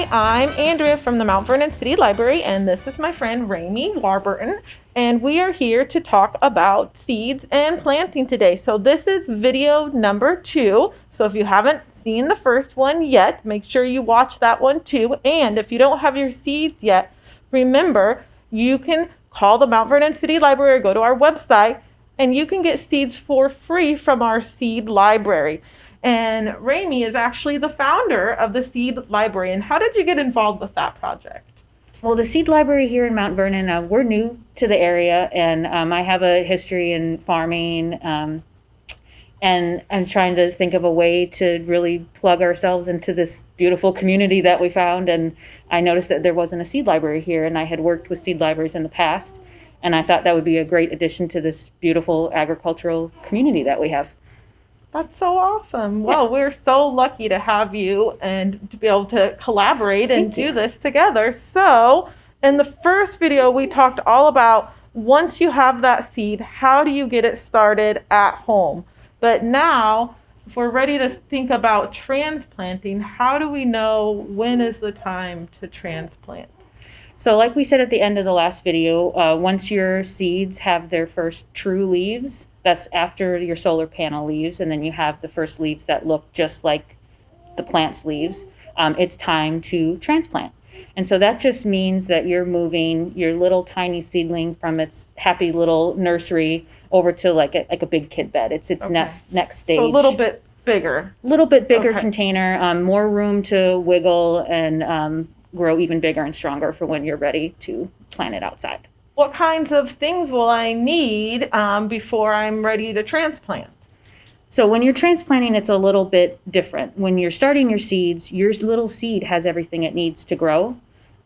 Hi, I'm Andrea from the Mount Vernon City Library, and this is my friend Rami Warburton, and we are here to talk about seeds and planting today. So this is video number 2. So if you haven't seen the first one yet, make sure you watch that one too. And if you don't have your seeds yet, remember you can call the Mount Vernon City Library or go to our website, and you can get seeds for free from our seed library. And Rami is actually the founder of the Seed Library. And how did you get involved with that project? Well, the Seed Library here in Mount Vernon, we're new to the area, and I have a history in farming, and trying to think of a way to really plug ourselves into this beautiful community that we found. And I noticed that there wasn't a seed library here, and I had worked with seed libraries in the past, and I thought that would be a great addition to this beautiful agricultural community that we have. That's so awesome. Well, we're so lucky to have you and to be able to collaborate and do this together. So in the first video, we talked all about once you have that seed, how do you get it started at home? But now, if we're ready to think about transplanting, how do we know when is the time to transplant? So like we said at the end of the last video, once your seeds have their first true leaves, that's after your solar panel leaves, and then you have the first leaves that look just like the plant's leaves, it's time to transplant. And so that just means that you're moving your little tiny seedling from its happy little nursery over to like a big kid bed. It's its next stage. So a little bit bigger. Container, more room to wiggle and grow even bigger and stronger for when you're ready to plant it outside. What kinds of things will I need before I'm ready to transplant? So when you're transplanting, it's a little bit different. When you're starting your seeds, your little seed has everything it needs to grow.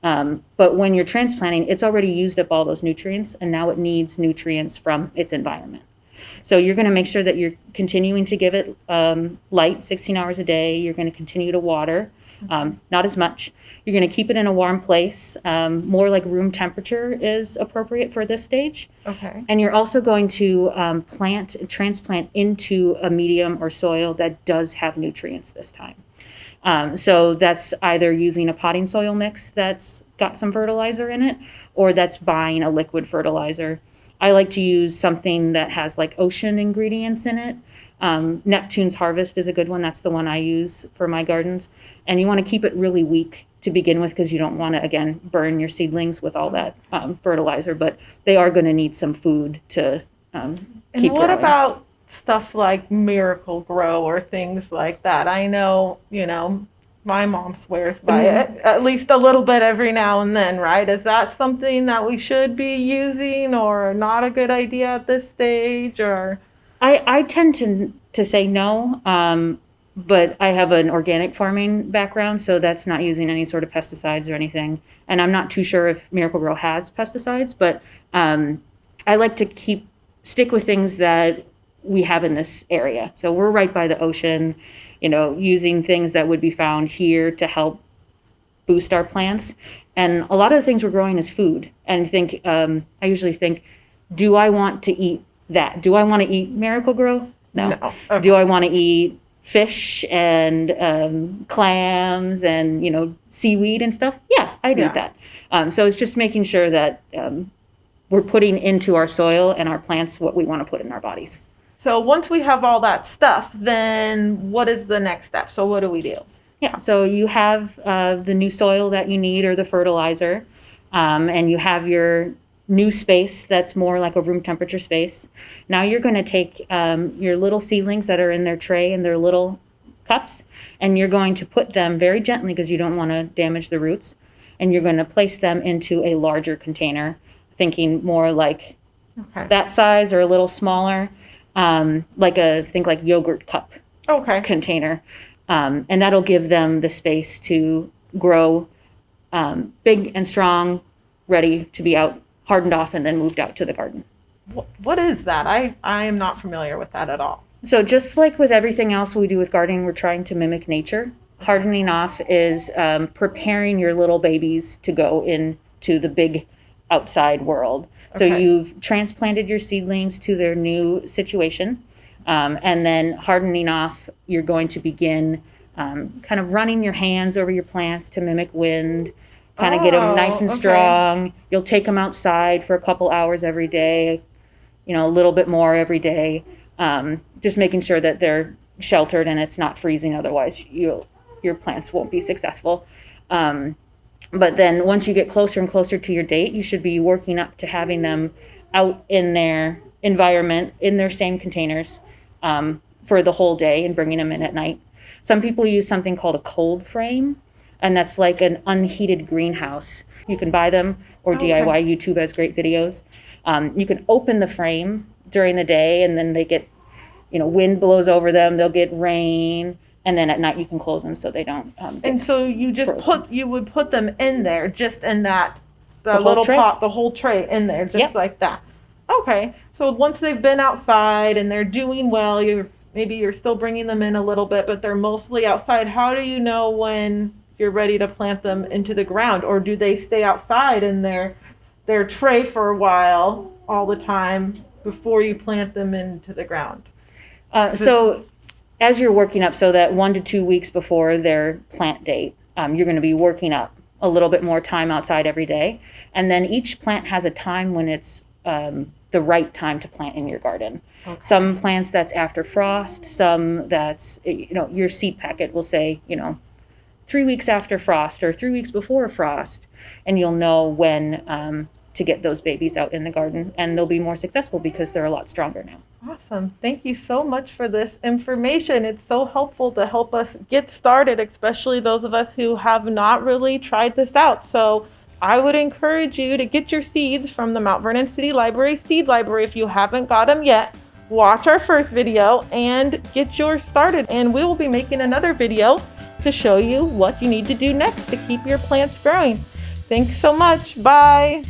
But when you're transplanting, it's already used up all those nutrients, and now it needs nutrients from its environment. So you're going to make sure that you're continuing to give it light 16 hours a day. You're going to continue to water, not as much. You're going to keep it in a warm place. More like room temperature is appropriate for this stage. Okay. And you're also going to transplant into a medium or soil that does have nutrients this time. So that's either using a potting soil mix that's got some fertilizer in it, or that's buying a liquid fertilizer. I like to use something that has like ocean ingredients in it. Neptune's Harvest is a good one. That's the one I use for my gardens. And you want to keep it really weak to begin with, because you don't want to, again, burn your seedlings with all that fertilizer, but they are going to need some food to keep growing. And what about stuff like Miracle Grow or things like that? I know, my mom swears by it, at least a little bit every now and then, right? Is that something that we should be using or not a good idea at this stage? Or I tend to say no, but I have an organic farming background, so that's not using any sort of pesticides or anything. And I'm not too sure if Miracle Grow has pesticides, but I like to stick with things that we have in this area. So we're right by the ocean, using things that would be found here to help boost our plants. And a lot of the things we're growing is food. And I usually think, do I want to eat that? Do I want to eat Miracle Grow? No. Okay. Do I want to eat fish and clams and seaweed and stuff? Yeah, I'd eat that. So it's just making sure that we're putting into our soil and our plants what we want to put in our bodies. So once we have all that stuff, then what is the next step? So what do we do? Yeah, so you have the new soil that you need, or the fertilizer, and you have your new space that's more like a room temperature space. Now you're going to take your little seedlings that are in their tray and their little cups, and you're going to put them very gently, because you don't want to damage the roots, and you're going to place them into a larger container, thinking more like that size or a little smaller, like yogurt cup container, and that'll give them the space to grow big and strong, ready to be out, hardened off, and then moved out to the garden. What is that? I am not familiar with that at all. So just like with everything else we do with gardening, we're trying to mimic nature. Hardening off is preparing your little babies to go into the big outside world. So you've transplanted your seedlings to their new situation, and then hardening off, you're going to begin kind of running your hands over your plants to mimic wind, kind of get them nice and strong. You'll take them outside for a couple hours every day, a little bit more every day, just making sure that they're sheltered and it's not freezing. Otherwise, your plants won't be successful. But then once you get closer and closer to your date, you should be working up to having them out in their environment, in their same containers, for the whole day and bringing them in at night. Some people use something called a cold frame, and that's like an unheated greenhouse. You can buy them or DIY. YouTube has great videos. You can open the frame during the day, and then they get, wind blows over them, they'll get rain, and then at night you can close them so they don't and so you would put them in there, just in the little tray. pot, the whole tray in there, just like that. Okay, so once they've been outside and they're doing well, maybe you're still bringing them in a little bit, but they're mostly outside. How do you know when you're ready to plant them into the ground? Or do they stay outside in their tray for a while all the time before you plant them into the ground? So as you're working up, so that 1 to 2 weeks before their plant date, you're going to be working up a little bit more time outside every day. And then each plant has a time when it's the right time to plant in your garden. Okay. Some plants that's after frost, some that's, your seed packet will say, 3 weeks after frost or 3 weeks before frost, and you'll know when to get those babies out in the garden, and they'll be more successful because they're a lot stronger now. Awesome. Thank you so much for this information. It's so helpful to help us get started, especially those of us who have not really tried this out. So I would encourage you to get your seeds from the Mount Vernon City Library Seed Library. If you haven't got them yet, watch our first video and get yours started. And we will be making another video to show you what you need to do next to keep your plants growing. Thanks so much. Bye.